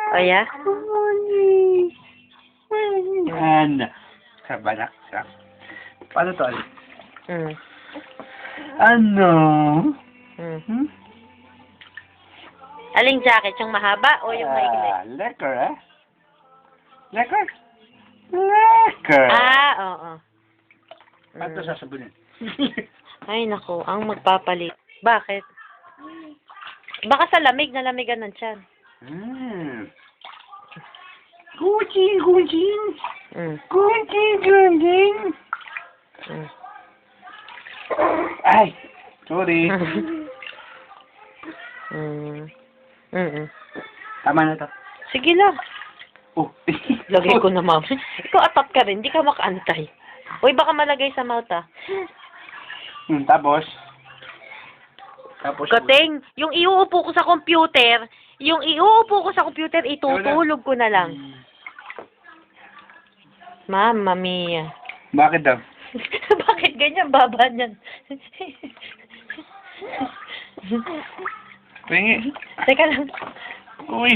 O, ya? Yan. Kabanak siya. Paano to, Ali? Mm. Ano? Mm. Hmm? Aling jacket? Yung mahaba o yung maigli? Lekker, eh? Lekker? Lekker! Oo. Ano to sasabunin? Ay, naku. Ang magpapalit. Bakit? Baka sa lamig, nalamigan ng tiyan. Kuching, kuching! Mm. Kuching, kuching! Mm. Ay! Sorry. Tama na to. Sige lang. Oh. Lagay ko na, ma'am. Ikaw atat ka rin. Hindi ka makaantay. Uy, baka malagay sa mouth, ah. Tapos? Kating, yung iuupo ko sa computer, itutulog ko na lang. Mamma mia. Bakit daw? Bakit ganyan? Baba niyan. Pingi. Teka lang. Uy,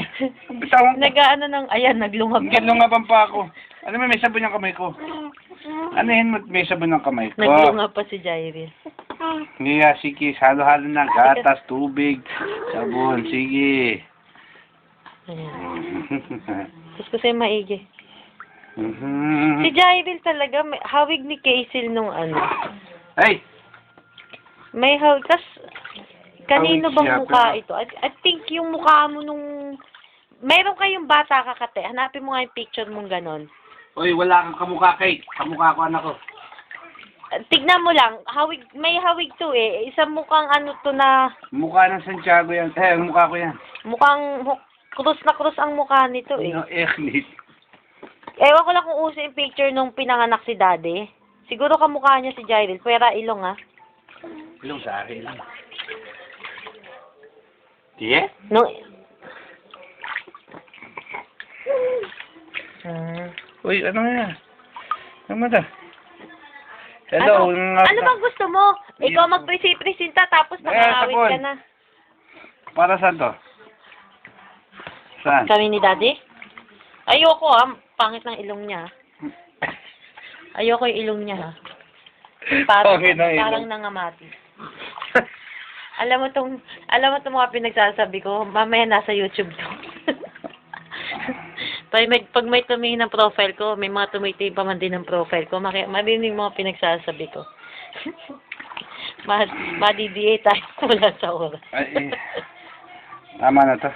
bitawan ko. Nag-ano ng, ayan, naglungab. Naglungaban pa ako. Ano mo, may sabon yung kamay ko. Anuhin mo, may sabon ng kamay ko. Naglungab pa si Jairil. Hindi, sige, halo-halo na. Gatas, tubig, sabon, sige. Ayan. Tapos ko sa'yo maigi. Si Jairil talaga, may, hawig ni Kaisil nung ano. Ay! May hawig, tas, kanino Hawig bang siya, mukha pero- ito? I think yung mukha mo nung, meron kayong bata kakate, hanapin mo nga yung picture mong ganon. Uy, wala kang kamukha, Kate. Kamukha ko, anak ko. Tignan mo lang, hawig, may hawig to eh. Isang mukhang ano to na, Mukha ng Santiago yan. Mukha ko yan. mukhang krus na krus ang mukha nito eh. No, Echlit. Ewan ko lang kung uso yung picture nung pinanganak si Daddy. Siguro kamukha niya si Jairil, pwera ilong ah. Ilong sa akin lang. Tiye? Nung... Uy, ano yan? Ano ba? Hello. Ano bang gusto mo? Ikaw magpresenta tapos nakangawit ka sabon. na. Para saan to? Saan? Kami ni Daddy? Ayoko ah, pangit ng ilong niya. Ayoko yung ilong niya ha. Parang, Pangit ng ilong. parang nangamati. Alam mo tong mga pinagsasabi ko, mamaya nasa YouTube to. Pag may tumingin ng profile ko, may mga tumitingin pa man din ng profile ko, marinig mga pinagsasabi ko. Madidiye tayo mula sa oras. Ay, tama na to.